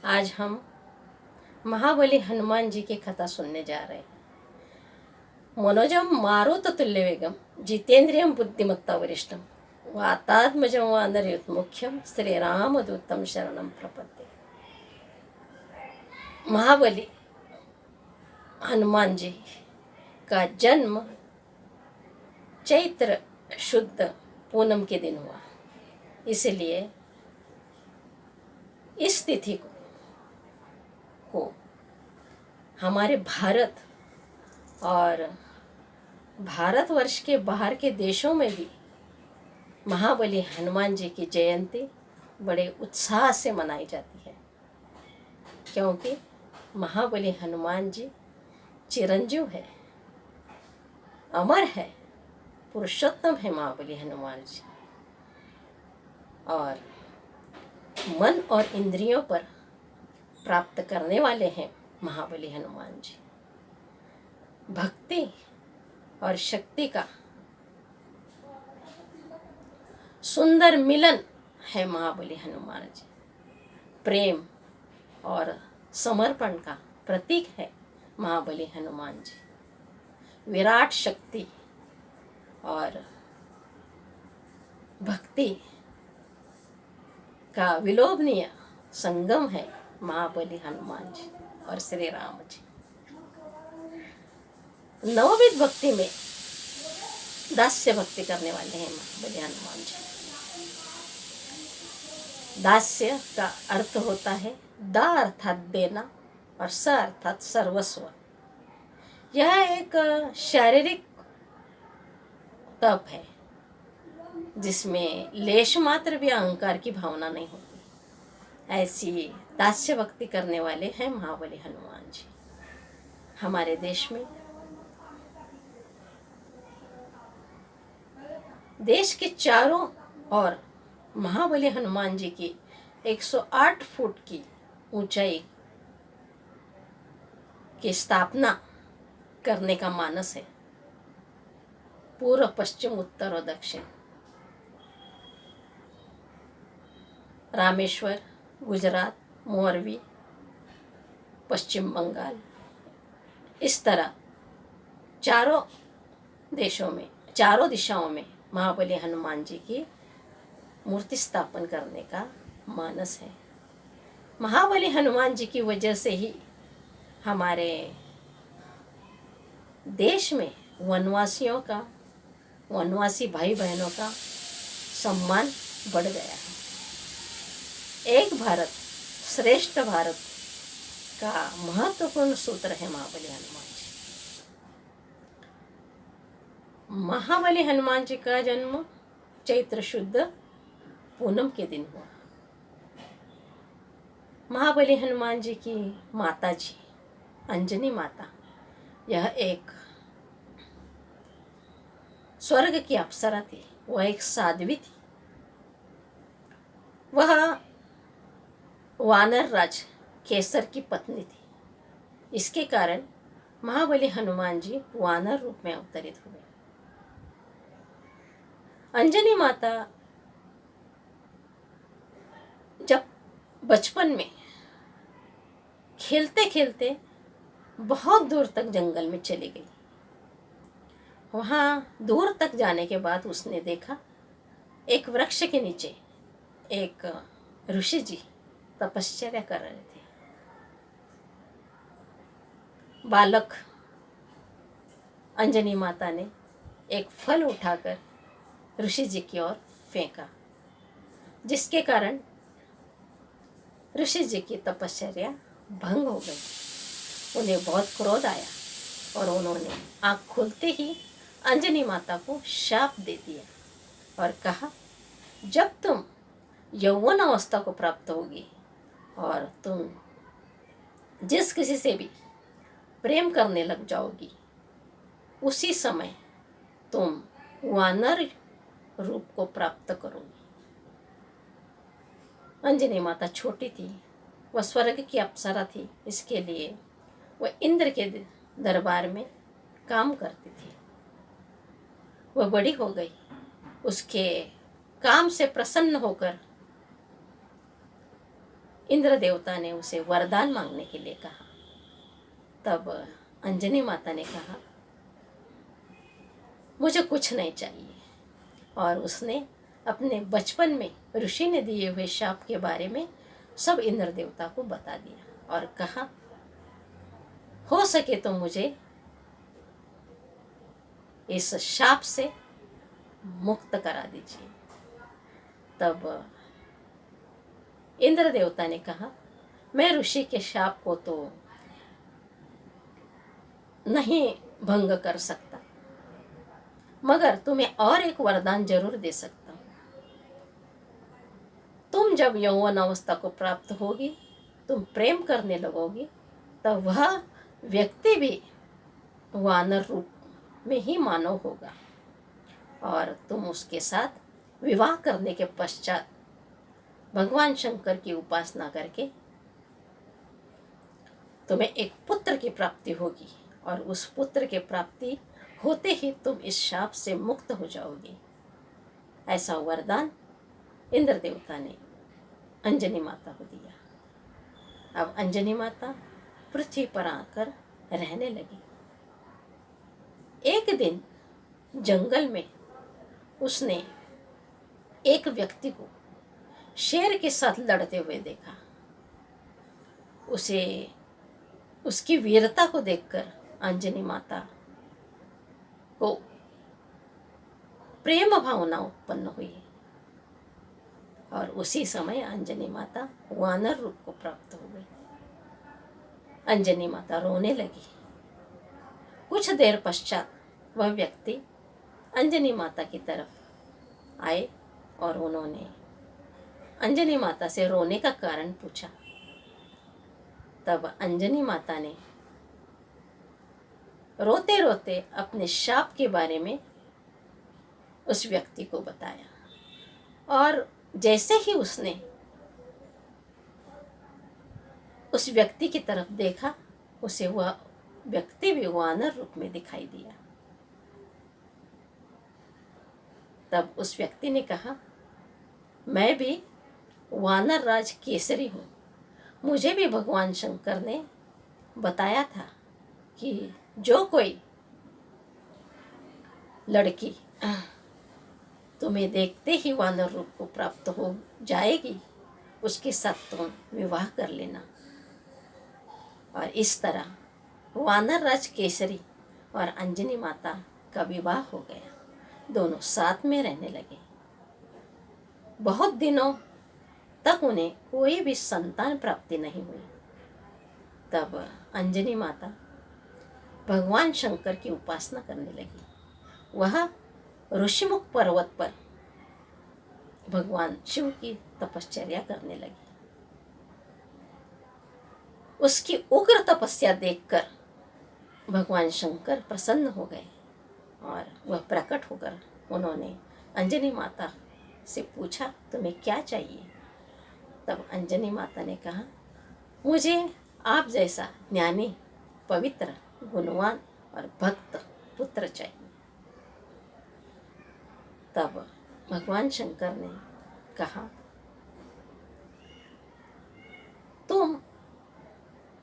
आज हम महाबली हनुमान जी की कथा सुनने जा रहे हैं। मनोजम मारुत तुल्य वेगम जितेंद्रियम बुद्धिमत्ता वरिष्ठम वातात्मजम वानरयुत मुख्यम श्री रामदूतम शरणम प्रपद्ये। महाबली हनुमान जी का जन्म चैत्र शुद्ध पूनम के दिन हुआ, इसलिए इस तिथि को हमारे भारत और भारतवर्ष के बाहर के देशों में भी महाबली हनुमान जी की जयंती बड़े उत्साह से मनाई जाती है, क्योंकि महाबली हनुमान जी चिरंजीव है, अमर है, पुरुषोत्तम है महाबली हनुमान जी, और मन और इंद्रियों पर प्राप्त करने वाले हैं महाबली हनुमान जी। भक्ति और शक्ति का सुंदर मिलन है महाबली हनुमान जी। प्रेम और समर्पण का प्रतीक है महाबली हनुमान जी। विराट शक्ति और भक्ति का विलोभनीय संगम है महाबली हनुमान जी और श्री राम जी। नवविध भक्ति में दास्य भक्ति करने वाले हैं महाबली हनुमान जी। दास्य का अर्थ होता है दा अर्थात देना और स अर्थात सर्वस्व। यह एक शारीरिक तप है जिसमें लेश मात्र भी अहंकार की भावना नहीं होती। ऐसी दास्य भक्ति करने वाले हैं महाबली हनुमान जी। हमारे देश में देश के चारों ओर महाबली हनुमान जी की 108 फुट की ऊंचाई की स्थापना करने का मानस है। पूर्व, पश्चिम, उत्तर और दक्षिण, रामेश्वर, गुजरात, मोरवी, पश्चिम बंगाल, इस तरह चारों देशों में, चारों दिशाओं में महाबली हनुमान जी की मूर्ति स्थापन करने का मानस है। महाबली हनुमान जी की वजह से ही हमारे देश में वनवासियों का, वनवासी भाई बहनों का सम्मान बढ़ गया है। एक भारत श्रेष्ठ भारत का महत्वपूर्ण सूत्र है महाबली हनुमान जी। महाबली हनुमान जी का जन्म चैत्र शुद्ध पूनम के दिन हुआ। महाबली हनुमान जी की माता जी अंजनी माता, यह एक स्वर्ग की अप्सरा थी। वह एक साध्वी थी। वह वानर राज केसर की पत्नी थी। इसके कारण महाबली हनुमान जी वानर रूप में अवतरित हुए। अंजनी माता जब बचपन में खेलते खेलते बहुत दूर तक जंगल में चली गई। वहाँ दूर तक जाने के बाद उसने देखा एक वृक्ष के नीचे एक ऋषि जी तपश्चर्या कर रहे थे। बालक अंजनी माता ने एक फल उठाकर ऋषि जी की ओर फेंका, जिसके कारण ऋषि जी की तपश्चर्या भंग हो गई। उन्हें बहुत क्रोध आया और उन्होंने आँख खोलते ही अंजनी माता को शाप दे दिया और कहा, जब तुम यौवन अवस्था को प्राप्त होगी और तुम जिस किसी से भी प्रेम करने लग जाओगी, उसी समय तुम वानर रूप को प्राप्त करोगी। अंजनी माता छोटी थी, वह स्वर्ग की अप्सरा थी, इसके लिए वह इंद्र के दरबार में काम करती थी। वह बड़ी हो गई। उसके काम से प्रसन्न होकर इंद्र देवता ने उसे वरदान मांगने के लिए कहा। तब अंजनी माता ने कहा, मुझे कुछ नहीं चाहिए। और उसने अपने बचपन में ऋषि ने दिए हुए शाप के बारे में सब इंद्र देवता को बता दिया और कहा, हो सके तो मुझे इस शाप से मुक्त करा दीजिए। तब इंद्र देवता ने कहा, मैं ऋषि के शाप को तो नहीं भंग कर सकता, मगर तुम्हें और एक वरदान जरूर दे सकता हूँ। तुम जब यौवन अवस्था को प्राप्त होगी, तुम प्रेम करने लगोगी, तब वह व्यक्ति भी वानर रूप में ही मानव होगा और तुम उसके साथ विवाह करने के पश्चात भगवान शंकर की उपासना करके तुम्हें एक पुत्र की प्राप्ति होगी और उस पुत्र की प्राप्ति होते ही तुम इस शाप से मुक्त हो जाओगे। ऐसा वरदान इंद्र देवता ने अंजनी माता को दिया। अब अंजनी माता पृथ्वी पर आकर रहने लगी। एक दिन जंगल में उसने एक व्यक्ति को शेर के साथ लड़ते हुए देखा। उसे उसकी वीरता को देखकर अंजनी माता को प्रेम भावना उत्पन्न हुई और उसी समय अंजनी माता वानर रूप को प्राप्त हो गई। अंजनी माता रोने लगी। कुछ देर पश्चात वह व्यक्ति अंजनी माता की तरफ आए और उन्होंने अंजनी माता से रोने का कारण पूछा। तब अंजनी माता ने रोते रोते अपने शाप के बारे में उस व्यक्ति को बताया और जैसे ही उसने उस व्यक्ति की तरफ देखा, उसे वह व्यक्ति भी वानर रूप में दिखाई दिया। तब उस व्यक्ति ने कहा, मैं भी वानर राज केसरी हूँ। मुझे भी भगवान शंकर ने बताया था कि जो कोई लड़की तुम्हें देखते ही वानर रूप को प्राप्त हो जाएगी, उसके साथ तुम विवाह कर लेना। और इस तरह वानर राज केसरी और अंजनी माता का विवाह हो गया। दोनों साथ में रहने लगे। बहुत दिनों तक उन्हें कोई भी संतान प्राप्ति नहीं हुई। तब अंजनी माता भगवान शंकर की उपासना करने लगी। वह ऋषिमुख पर्वत पर भगवान शिव की तपश्चर्या करने लगी। उसकी उग्र तपस्या देखकर भगवान शंकर प्रसन्न हो गए और वह प्रकट होकर उन्होंने अंजनी माता से पूछा, तुम्हें क्या चाहिए? तब अंजनी माता ने कहा, मुझे आप जैसा ज्ञानी, पवित्र, गुणवान और भक्त पुत्र चाहिए। तब भगवान शंकर ने कहा, तुम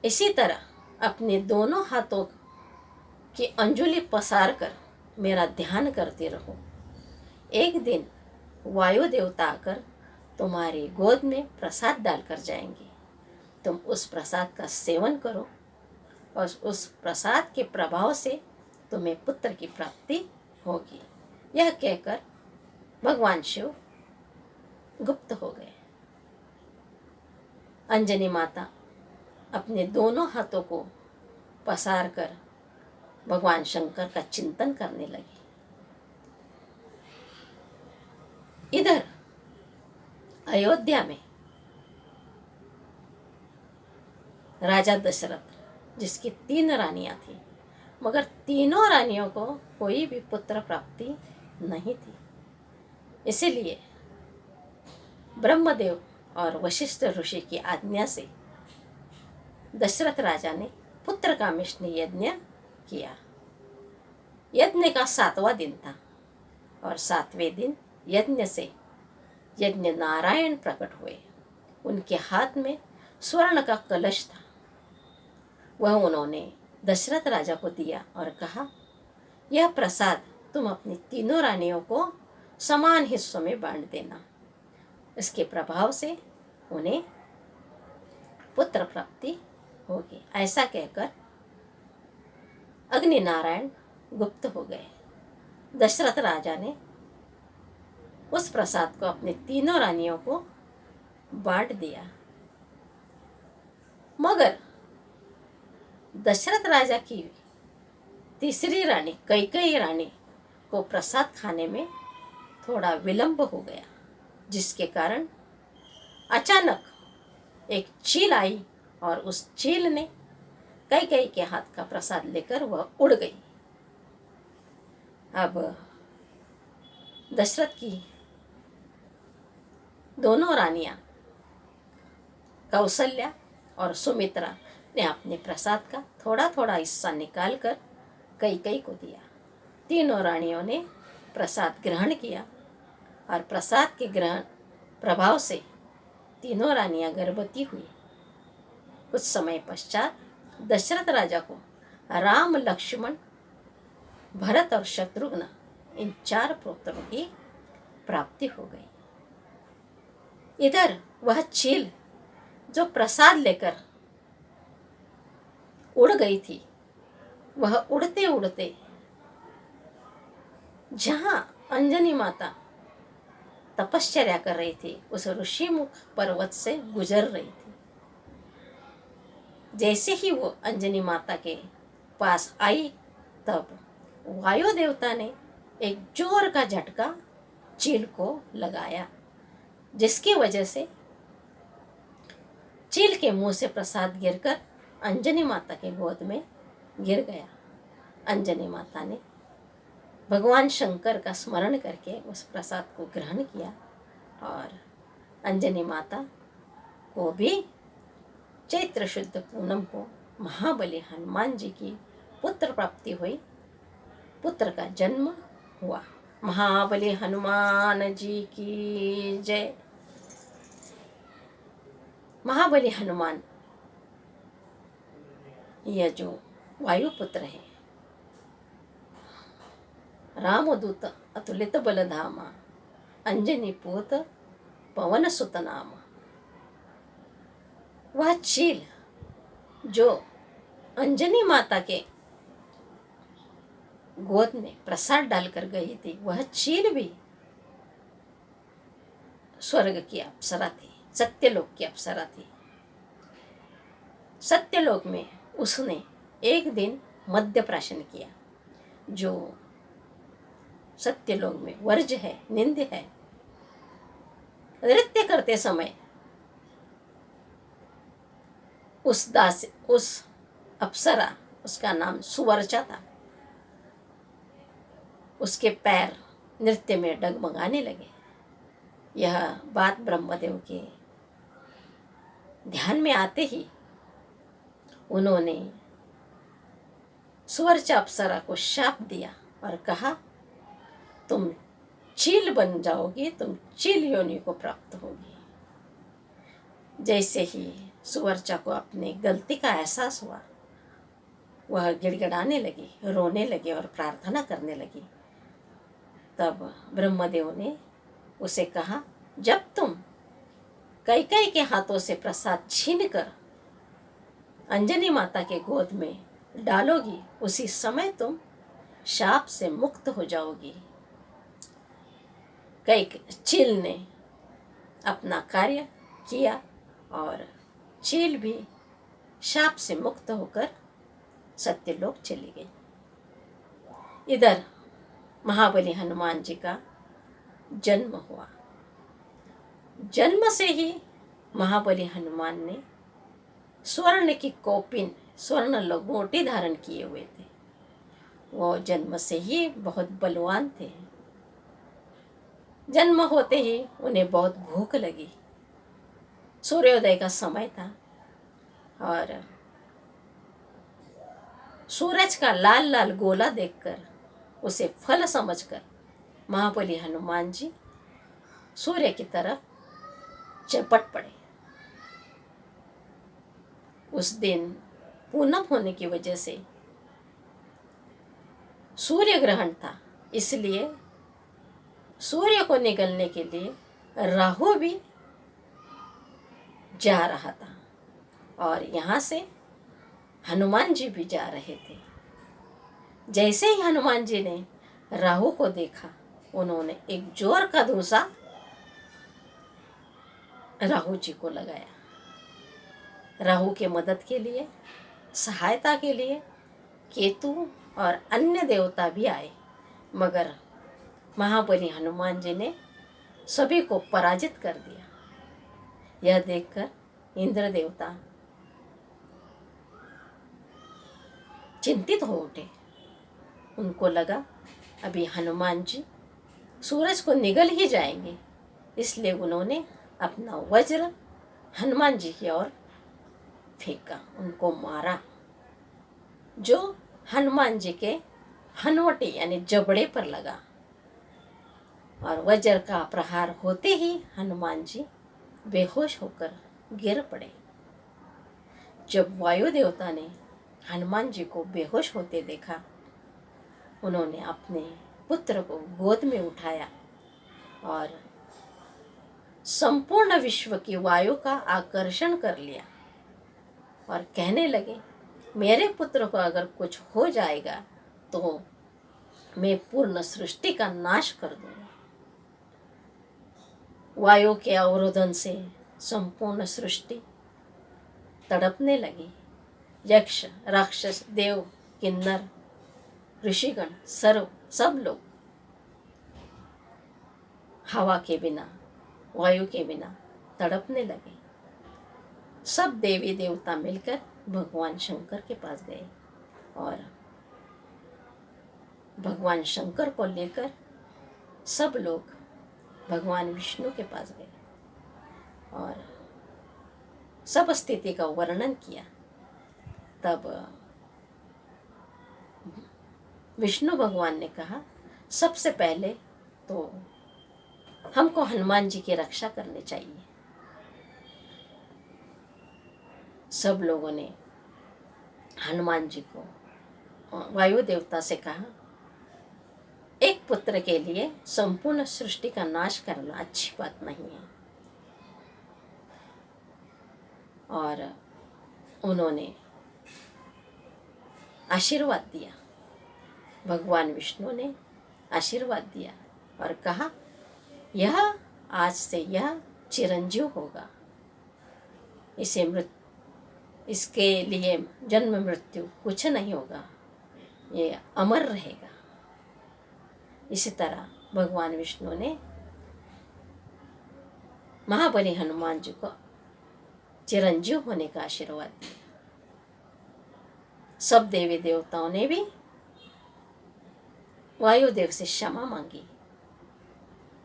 इसी तरह अपने दोनों हाथों की अंजुलि पसार कर मेरा ध्यान करते रहो। एक दिन वायु देवता आकर तुम्हारी गोद में प्रसाद डालकर जाएंगे। तुम उस प्रसाद का सेवन करो और उस प्रसाद के प्रभाव से तुम्हें पुत्र की प्राप्ति होगी। यह कहकर भगवान शिव गुप्त हो गए। अंजनी माता अपने दोनों हाथों को पसार कर भगवान शंकर का चिंतन करने लगी। इधर अयोध्या में राजा दशरथ, जिसकी 3 रानियां थी, मगर तीनों रानियों को कोई भी पुत्र प्राप्ति नहीं थी। इसीलिए ब्रह्मदेव और वशिष्ठ ऋषि की आज्ञा से दशरथ राजा ने पुत्र कामेष्टि यज्ञ किया। यज्ञ का 7वां दिन था और 7वें दिन यज्ञ से यज्ञ नारायण प्रकट हुए। उनके हाथ में स्वर्ण का कलश था। वह उन्होंने दशरथ राजा को दिया और कहा, यह प्रसाद तुम अपनी तीनों रानियों को समान हिस्सों में बांट देना। इसके प्रभाव से उन्हें पुत्र प्राप्ति होगी। ऐसा कहकर अग्नि नारायण गुप्त हो गए। दशरथ राजा ने उस प्रसाद को अपनी तीनों रानियों को बांट दिया। मगर दशरथ राजा की तीसरी रानी कैकेयी रानी को प्रसाद खाने में थोड़ा विलंब हो गया, जिसके कारण अचानक एक चील आई और उस चील ने कैकेयी के हाथ का प्रसाद लेकर वह उड़ गई। अब दशरथ की दोनों रानियां कौशल्या और सुमित्रा ने अपने प्रसाद का थोड़ा थोड़ा हिस्सा निकालकर कैकेयी को दिया। तीनों रानियों ने प्रसाद ग्रहण किया और प्रसाद के ग्रहण प्रभाव से तीनों रानियां गर्भवती हुई। कुछ समय पश्चात दशरथ राजा को राम, लक्ष्मण, भरत और शत्रुघ्न इन 4 पुत्रों की प्राप्ति हो गई। इधर वह चील जो प्रसाद लेकर उड़ गई थी, वह उड़ते उड़ते जहां अंजनी माता तपश्चर्या कर रही थी उस ऋषिमुख पर्वत से गुजर रही थी। जैसे ही वो अंजनी माता के पास आई, तब वायु देवता ने एक जोर का झटका चील को लगाया, जिसकी वजह से चील के मुंह से प्रसाद गिरकर अंजनी माता के गोद में गिर गया। अंजनी माता ने भगवान शंकर का स्मरण करके उस प्रसाद को ग्रहण किया और अंजनी माता को भी चैत्र शुद्ध पूनम को महाबली हनुमान जी की पुत्र प्राप्ति हुई, पुत्र का जन्म हुआ। महाबली हनुमान जी की जय। महाबली हनुमान यह जो वायुपुत्र है, रामदूत अतुलित बलधामा, अंजनी पूत पवन सुत नाम। वह चील जो अंजनी माता के गोद में प्रसाद डालकर गई थी, वह चील भी स्वर्ग की अप्सरा थी, सत्यलोक की अप्सरा थी। सत्यलोक में उसने एक दिन मद्यप्राशन किया, जो सत्यलोक में वर्ज्य है, निंद्य है। नृत्य करते समय उस अप्सरा, उसका नाम सुवर्चा था, उसके पैर नृत्य में डगमगाने लगे। यह बात ब्रह्मदेव के ध्यान में आते ही उन्होंने सुवर्चा अप्सरा को शाप दिया और कहा, तुम चील बन जाओगी, तुम चील योनि को प्राप्त होगी। जैसे ही सुवर्चा को अपनी गलती का एहसास हुआ, वह गिड़गिड़ाने लगी, रोने लगी और प्रार्थना करने लगी। तब ब्रह्मदेव ने उसे कहा, जब तुम कैकेयी के हाथों से प्रसाद छीनकर अंजनी माता के गोद में डालोगी, उसी समय तुम शाप से मुक्त हो जाओगी। चील ने अपना कार्य किया और चील भी शाप से मुक्त होकर सत्यलोक चली गई। इधर महाबली हनुमान जी का जन्म हुआ। जन्म से ही महाबली हनुमान ने स्वर्ण की कौपिन, स्वर्ण लंगोटी धारण किए हुए थे। वो जन्म से ही बहुत बलवान थे। जन्म होते ही उन्हें बहुत भूख लगी। सूर्योदय का समय था और सूरज का लाल लाल गोला देखकर, उसे फल समझकर महाबली हनुमान जी सूर्य की तरफ चपट पड़े। उस दिन पूनम होने की वजह से सूर्य ग्रहण था, इसलिए सूर्य को निगलने के लिए राहु भी जा रहा था और यहाँ से हनुमान जी भी जा रहे थे। जैसे ही हनुमान जी ने राहु को देखा, उन्होंने एक जोर का धूसा राहु जी को लगाया। राहु के मदद के लिए, सहायता के लिए केतु और अन्य देवता भी आए, मगर महाबली हनुमान जी ने सभी को पराजित कर दिया। यह देखकर इंद्र देवता चिंतित हो उठे। उनको लगा अभी हनुमान जी सूरज को निगल ही जाएंगे, इसलिए उन्होंने अपना वज्र हनुमान जी की ओर फेंका, उनको मारा, जो हनुमान जी के हनवटे यानी जबड़े पर लगा और वज्र का प्रहार होते ही हनुमान जी बेहोश होकर गिर पड़े। जब वायु देवता ने हनुमान जी को बेहोश होते देखा, उन्होंने अपने पुत्र को गोद में उठाया और संपूर्ण विश्व की वायु का आकर्षण कर लिया और कहने लगे, मेरे पुत्र को अगर कुछ हो जाएगा तो मैं पूर्ण सृष्टि का नाश कर दूंगा। वायु के अवरोधन से संपूर्ण सृष्टि तड़पने लगी। यक्ष, राक्षस, देव, किन्नर, ऋषिगण, सब लोग हवा के बिना, वायु के बिना तड़पने लगे। सब देवी देवता मिलकर भगवान शंकर के पास गए और भगवान शंकर को लेकर सब लोग भगवान विष्णु के पास गए और सब स्थिति का वर्णन किया। तब विष्णु भगवान ने कहा, सबसे पहले तो हमको हनुमान जी की रक्षा करनी चाहिए। सब लोगों ने हनुमान जी को, वायु देवता से कहा, एक पुत्र के लिए संपूर्ण सृष्टि का नाश करना अच्छी बात नहीं है। और उन्होंने आशीर्वाद दिया। भगवान विष्णु ने आशीर्वाद दिया और कहा, यह आज से यह चिरंजीव होगा, इसके लिए जन्म मृत्यु कुछ नहीं होगा, ये अमर रहेगा। इसी तरह भगवान विष्णु ने महाबली हनुमान जी को चिरंजीव होने का आशीर्वाद दिया। सब देवी देवताओं ने भी वायुदेव से क्षमा मांगी।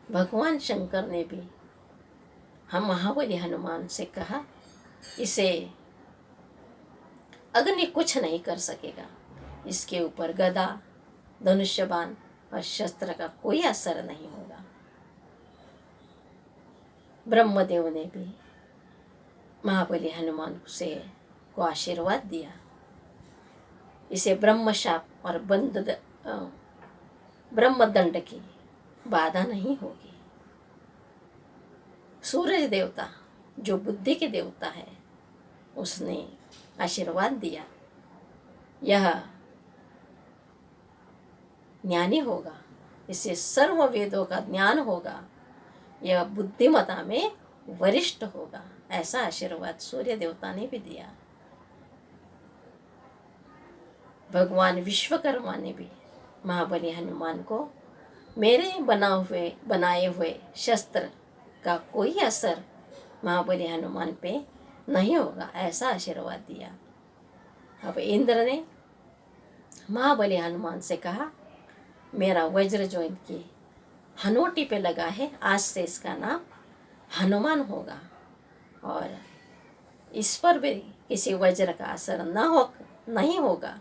भगवान शंकर ने भी हम महाबली हनुमान से कहा, इसे अग्नि कुछ नहीं कर सकेगा, इसके ऊपर गदा, धनुष्य बाण और शस्त्र का कोई असर नहीं होगा। ब्रह्मदेव ने भी महाबली हनुमान से को आशीर्वाद दिया, इसे ब्रह्मशाप और ब्रह्मदंड की बाधा नहीं होगी। सूरज देवता जो बुद्धि के देवता है, उसने आशीर्वाद दिया, यह ज्ञानी होगा, इसे सर्व वेदों का ज्ञान होगा, यह बुद्धिमता में वरिष्ठ होगा। ऐसा आशीर्वाद सूर्य देवता ने भी दिया। भगवान विश्वकर्मा ने भी महाबली हनुमान को मेरे बनाए हुए शस्त्र का कोई असर महाबली हनुमान पे नहीं होगा, ऐसा आशीर्वाद दिया। अब इंद्र ने महाबली हनुमान से कहा, मेरा वज्र जो इनकी हनोटी पे लगा है, आज से इसका नाम हनुमान होगा और इस पर भी किसी वज्र का असर नहीं होगा।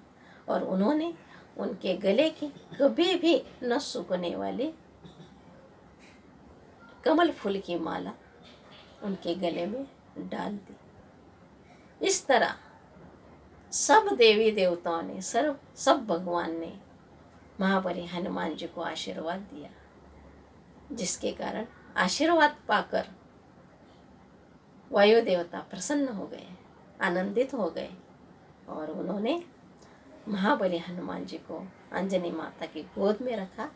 और उन्होंने उनके गले की कभी भी न सूखने वाली कमल फूल की माला उनके गले में डाल दी। इस तरह सब देवी देवताओं ने सब भगवान ने महाबली हनुमान जी को आशीर्वाद दिया, जिसके कारण आशीर्वाद पाकर वायु देवता प्रसन्न हो गए, आनंदित हो गए और उन्होंने महाबली हनुमान जी को अंजनी माता की गोद में रखा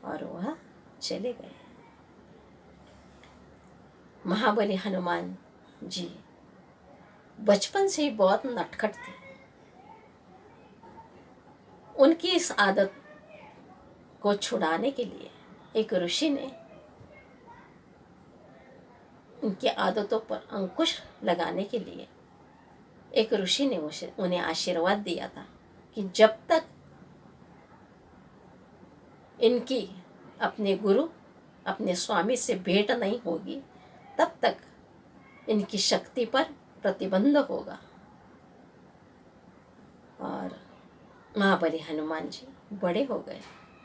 और वह चले गए। महाबली हनुमान जी बचपन से ही बहुत नटखट थे। उनकी इस आदत को छुड़ाने के लिए एक ऋषि ने उनकी आदतों पर अंकुश लगाने के लिए एक ऋषि ने उन्हें आशीर्वाद दिया था कि जब तक इनकी अपने गुरु अपने स्वामी से भेंट नहीं होगी तब तक इनकी शक्ति पर प्रतिबंध होगा। और महाबली हनुमान जी बड़े हो गए।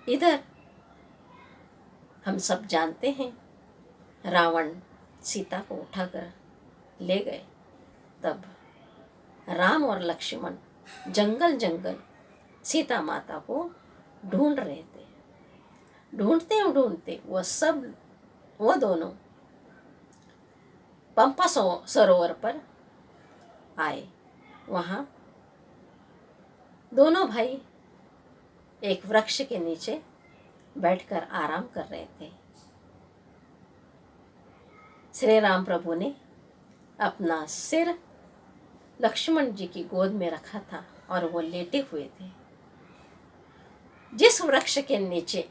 इधर हम सब जानते हैं रावण सीता को उठाकर ले गए। तब राम और लक्ष्मण जंगल जंगल सीता माता को ढूंढ रहे थे। ढूंढते ढूंढते वो दोनों पंपा सरोवर पर आए। वहाँ दोनों भाई एक वृक्ष के नीचे बैठकर आराम कर रहे थे। श्री राम प्रभु ने अपना सिर लक्ष्मण जी की गोद में रखा था और वो लेटे हुए थे। जिस वृक्ष के नीचे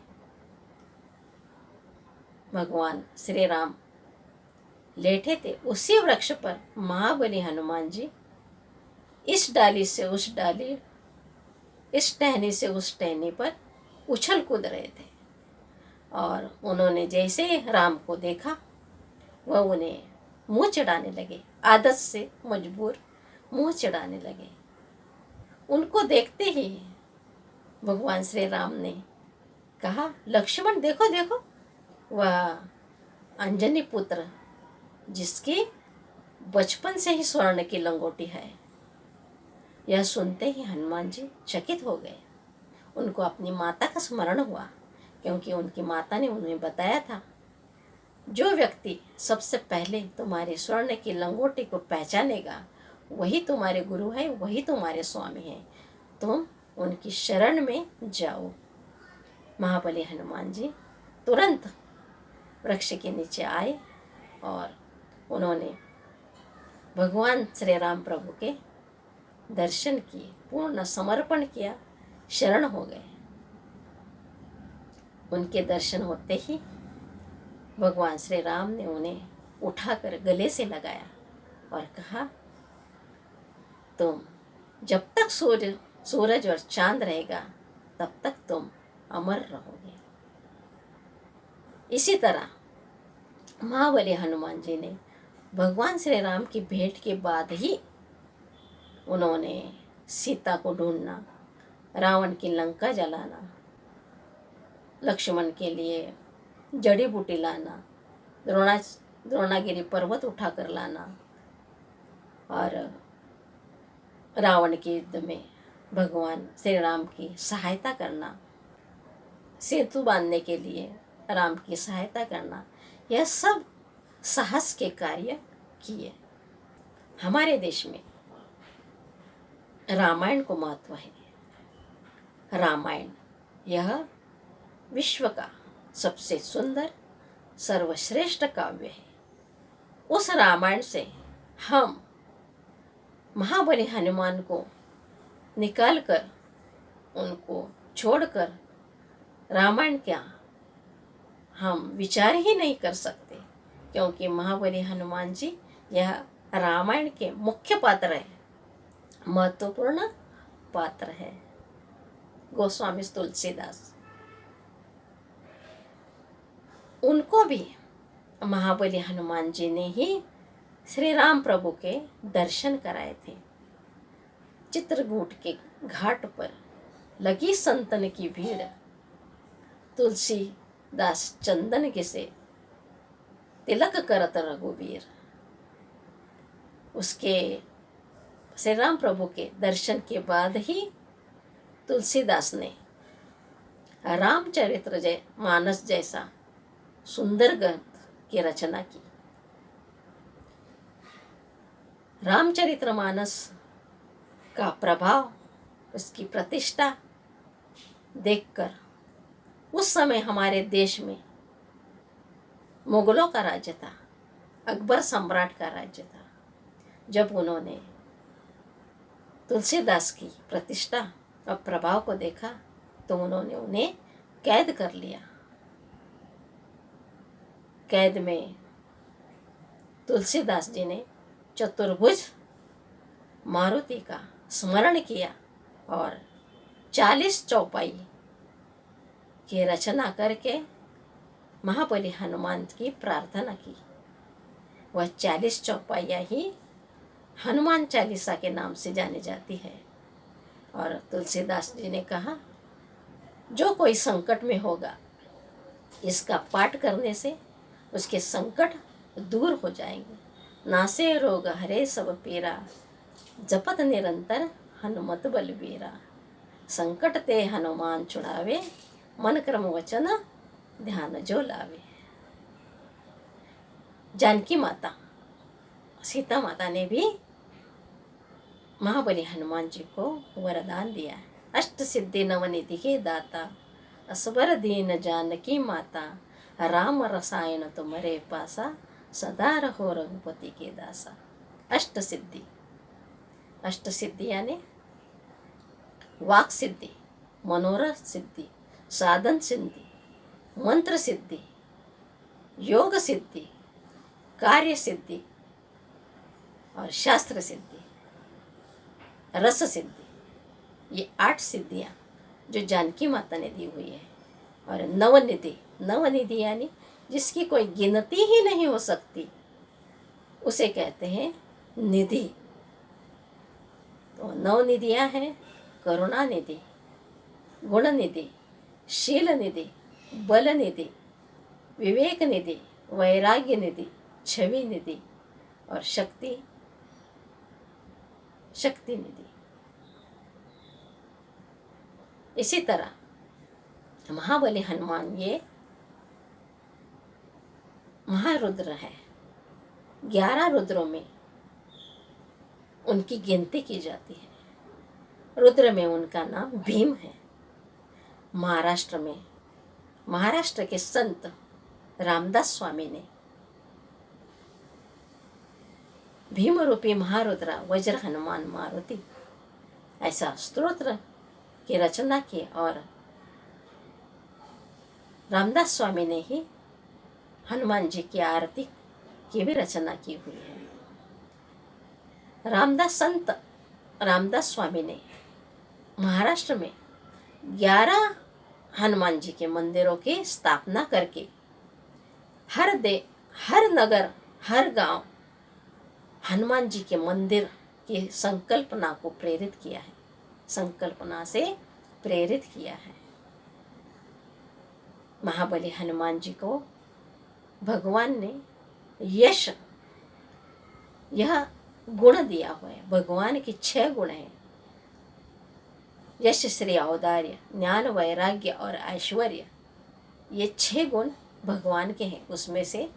भगवान श्री राम लेटे थे उसी वृक्ष पर महाबली हनुमान जी इस डाली से उस डाली, इस टहनी से उस टहनी पर उछल कूद रहे थे। और उन्होंने जैसे राम को देखा वह उन्हें मुंह चढ़ाने लगे, आदत से मजबूर मुंह चढ़ाने लगे। उनको देखते ही भगवान श्री राम ने कहा, लक्ष्मण देखो देखो, वह अंजनी पुत्र जिसकी बचपन से ही स्वर्ण की लंगोटी है। यह सुनते ही हनुमान जी चकित हो गए। उनको अपनी माता का स्मरण हुआ, क्योंकि उनकी माता ने उन्हें बताया था, जो व्यक्ति सबसे पहले तुम्हारे स्वर्ण की लंगोटी को पहचानेगा वही तुम्हारे गुरु है, वही तुम्हारे स्वामी है। तुम उनकी शरण में जाओ। महाबली हनुमान जी तुरंत वृक्ष के नीचे आए और उन्होंने भगवान श्री राम प्रभु के दर्शन किए, पूर्ण समर्पण किया, शरण हो गए। उनके दर्शन होते ही भगवान श्री राम ने उन्हें उठाकर गले से लगाया और कहा, तुम जब तक सूरज और चांद रहेगा तब तक तुम अमर रहोगे। इसी तरह महाबली हनुमान जी ने भगवान श्री राम की भेंट के बाद ही उन्होंने सीता को ढूंढना, रावण की लंका जलाना, लक्ष्मण के लिए जड़ी बूटी लाना, द्रोणागिरी पर्वत उठाकर लाना और रावण के युद्ध में भगवान श्री राम की सहायता करना, सेतु बांधने के लिए राम की सहायता करना, यह सब साहस के कार्य किए। हमारे देश में रामायण को महत्व है। रामायण यह विश्व का सबसे सुंदर सर्वश्रेष्ठ काव्य है। उस रामायण से हम महाबली हनुमान को निकालकर, उनको छोड़कर रामायण क्या हम विचार ही नहीं कर सकते, क्योंकि महाबली हनुमान जी यह रामायण के मुख्य पात्र है, महत्वपूर्ण पात्र है। गोस्वामी तुलसीदास, उनको भी महाबली हनुमान जी ने ही श्री राम प्रभु के दर्शन कराए थे। चित्रकूट के घाट पर लगी संतन की भीड़, तुलसीदास चंदन किसे तिलक करत रघुवीर। उसके श्री राम प्रभु के दर्शन के बाद ही तुलसीदास ने रामचरित्र मानस जैसा सुंदर ग्रंथ की रचना की। रामचरितमानस का प्रभाव, उसकी प्रतिष्ठा देखकर उस समय हमारे देश में मुगलों का राज्य था, अकबर सम्राट का राज्य था। जब उन्होंने तुलसीदास की प्रतिष्ठा और प्रभाव को देखा तो उन्होंने उन्हें कैद कर लिया। कैद में तुलसीदास जी ने चतुर्भुज मारुति का स्मरण किया और 40 चौपाई की रचना करके महाबली हनुमान की प्रार्थना की। वह 40 चौपाइयाँ ही हनुमान चालीसा के नाम से जानी जाती है। और तुलसीदास जी ने कहा, जो कोई संकट में होगा इसका पाठ करने से उसके संकट दूर हो जाएंगे। नासे रोग हरे सब पीरा, जपत निरंतर हनुमत बलबीरा। संकट ते हनुमान छुड़ावे, मन क्रम वचन ध्यान जो लावे। जानकी माता सीता माता ने भी महाबली हनुमान जी को वरदान दिया है। अष्ट सिद्धि नवनिधि के दाता, असबर दीन जानकी माता। राम रसायन तुम्हारे पासा, सदा रहो रघुपति के दासा। अष्ट सिद्धि, अष्ट सिद्धि यानी वाक सिद्धि, मनोरथ सिद्धि, साधन सिद्धि, मंत्र सिद्धि, योग सिद्धि, कार्य सिद्धि और शास्त्र सिद्धि, रस सिद्धि। ये 8 सिद्धियाँ जो जानकी माता ने दी हुई है। और नवनिधि, नवनिधि यानी जिसकी कोई गिनती ही नहीं हो सकती, उसे कहते हैं निधि। तो नवनिधियाँ हैं करुणा निधि, गुण निधि, शील निधि, बल निधि, विवेक निधि, वैराग्य निधि, छवि निधि और शक्ति निधि। इसी तरह महाबली हनुमान ये महारुद्र है। 11 रुद्रों में उनकी गिनती की जाती है। रुद्र में उनका नाम भीम है। महाराष्ट्र के संत रामदास स्वामी ने भीम रूपी महारुद्रा वज्र हनुमान मारुति ऐसा स्तोत्र की रचना की। और रामदास स्वामी ने ही हनुमान जी की आरती की भी रचना की हुई है। संत रामदास स्वामी ने महाराष्ट्र में 11 हनुमान जी के मंदिरों की स्थापना करके हर नगर, हर गांव हनुमान जी के मंदिर की संकल्पना को प्रेरित किया है, संकल्पना से प्रेरित किया है। महाबली हनुमान जी को भगवान ने यश, यह गुण दिया हुआ है। भगवान के 6 गुण हैं। यश, श्री, औदार्य, ज्ञान, वैराग्य और ऐश्वर्य। ये 6 गुण भगवान के हैं। उसमें से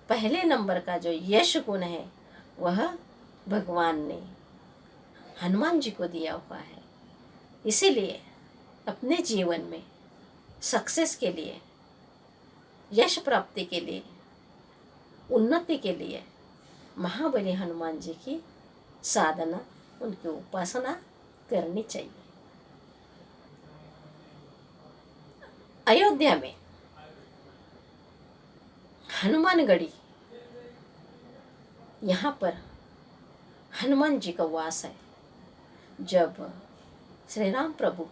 पहले नंबर का जो यश गुण है वह भगवान ने हनुमान जी को दिया हुआ है। इसीलिए अपने जीवन में सक्सेस के लिए, यश प्राप्ति के लिए, उन्नति के लिए महाबली हनुमान जी की साधना, उनकी उपासना करनी चाहिए। अयोध्या में हनुमानगढ़ी, यहाँ पर हनुमान जी का वास है। जब श्री राम प्रभु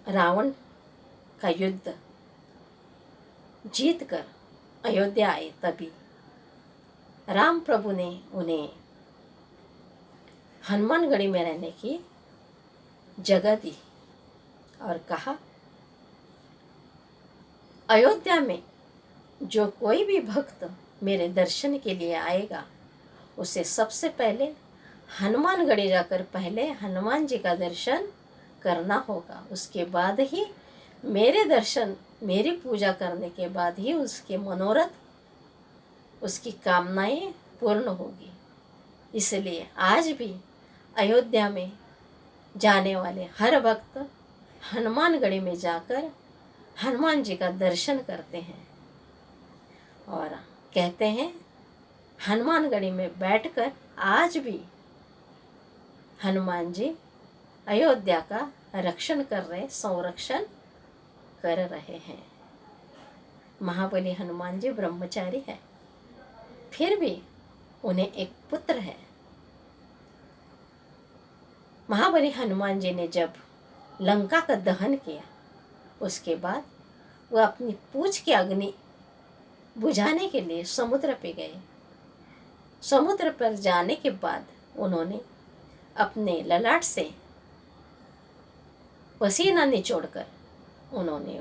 रावण का युद्ध जीत कर अयोध्या आए, तभी राम प्रभु ने उन्हें हनुमानगढ़ी में रहने की जगह दी और कहा, अयोध्या में जो कोई भी भक्त मेरे दर्शन के लिए आएगा उसे सबसे पहले हनुमानगढ़ी जाकर पहले हनुमान जी का दर्शन करना होगा। उसके बाद ही मेरे दर्शन, मेरी पूजा करने के बाद ही उसके मनोरथ, उसकी कामनाएं पूर्ण होगी। इसलिए आज भी अयोध्या में जाने वाले हर भक्त हनुमानगढ़ी में जाकर हनुमान जी का दर्शन करते हैं और कहते हैं हनुमानगढ़ी में बैठकर आज भी हनुमान जी अयोध्या का रक्षण कर रहे, संरक्षण कर रहे हैं। महाबली हनुमान जी ब्रह्मचारी है, फिर भी उन्हें एक पुत्र है। महाबली हनुमान जी ने जब लंका का दहन किया, उसके बाद वह अपनी पूंछ की अग्नि बुझाने के लिए समुद्र पे गए। समुद्र पर जाने के बाद उन्होंने अपने ललाट से पसीना निचोड़कर उन्होंने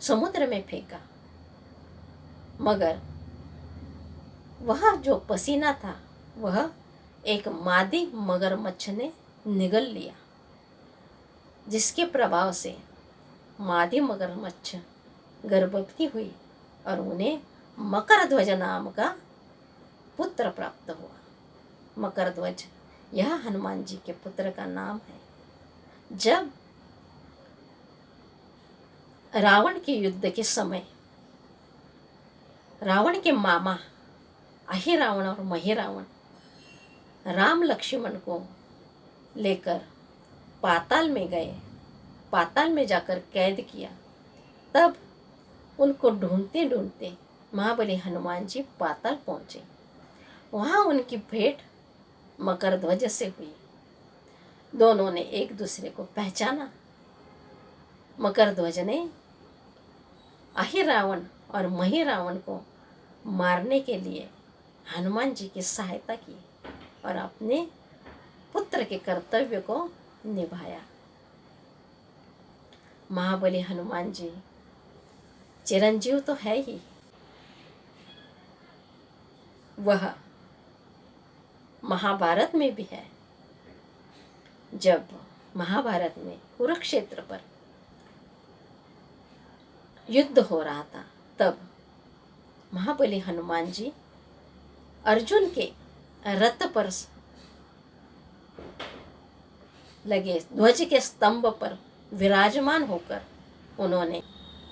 समुद्र में फेंका, मगर वह जो पसीना था वह एक मादी मगरमच्छ ने निगल लिया, जिसके प्रभाव से मादी मगरमच्छ गर्भवती हुई और उन्हें मकरध्वज नाम का पुत्र प्राप्त हुआ। मकरध्वज यह हनुमान जी के पुत्र का नाम है। जब रावण के युद्ध के समय रावण के मामा अहिरावण और महिरावण राम लक्ष्मण को लेकर पाताल में गए, पाताल में जाकर कैद किया, तब उनको ढूंढते ढूंढते महाबली हनुमान जी पाताल पहुंचे। वहां उनकी भेंट मकरध्वज से हुई। दोनों ने एक दूसरे को पहचाना। मकरध्वज ने अहिरावण और महिरावण को मारने के लिए हनुमान जी की सहायता की और अपने पुत्र के कर्तव्य को निभाया। महाबली हनुमान जी चिरंजीव तो है ही, वह महाभारत में भी है। जब महाभारत में कुरुक्षेत्र पर युद्ध हो रहा था, तब महाबली हनुमान जी अर्जुन के रथ पर लगे ध्वज के स्तंभ पर विराजमान होकर उन्होंने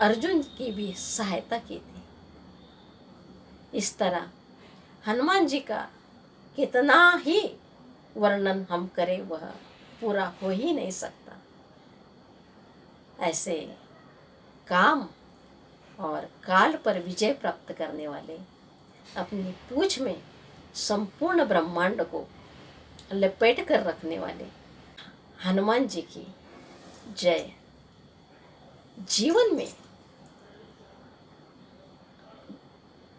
अर्जुन की भी सहायता की थी। इस तरह हनुमान जी का कितना ही वर्णन हम करें वह पूरा हो ही नहीं सकता। ऐसे काम और काल पर विजय प्राप्त करने वाले, अपनी पूंछ में संपूर्ण ब्रह्मांड को लपेट कर रखने वाले हनुमान जी की जय। जीवन में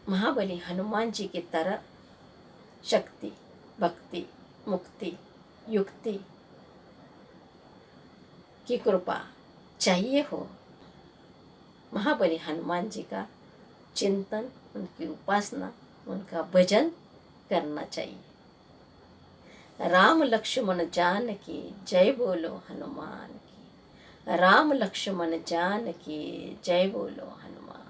महाबली हनुमान जी की तरह शक्ति, भक्ति, मुक्ति, युक्ति की कृपा चाहिए हो, महाबली हनुमान जी का चिंतन, उनकी उपासना, उनका भजन करना चाहिए। राम लक्ष्मण जान की जय बोलो हनुमान की। राम लक्ष्मण जान की जय बोलो हनुमान।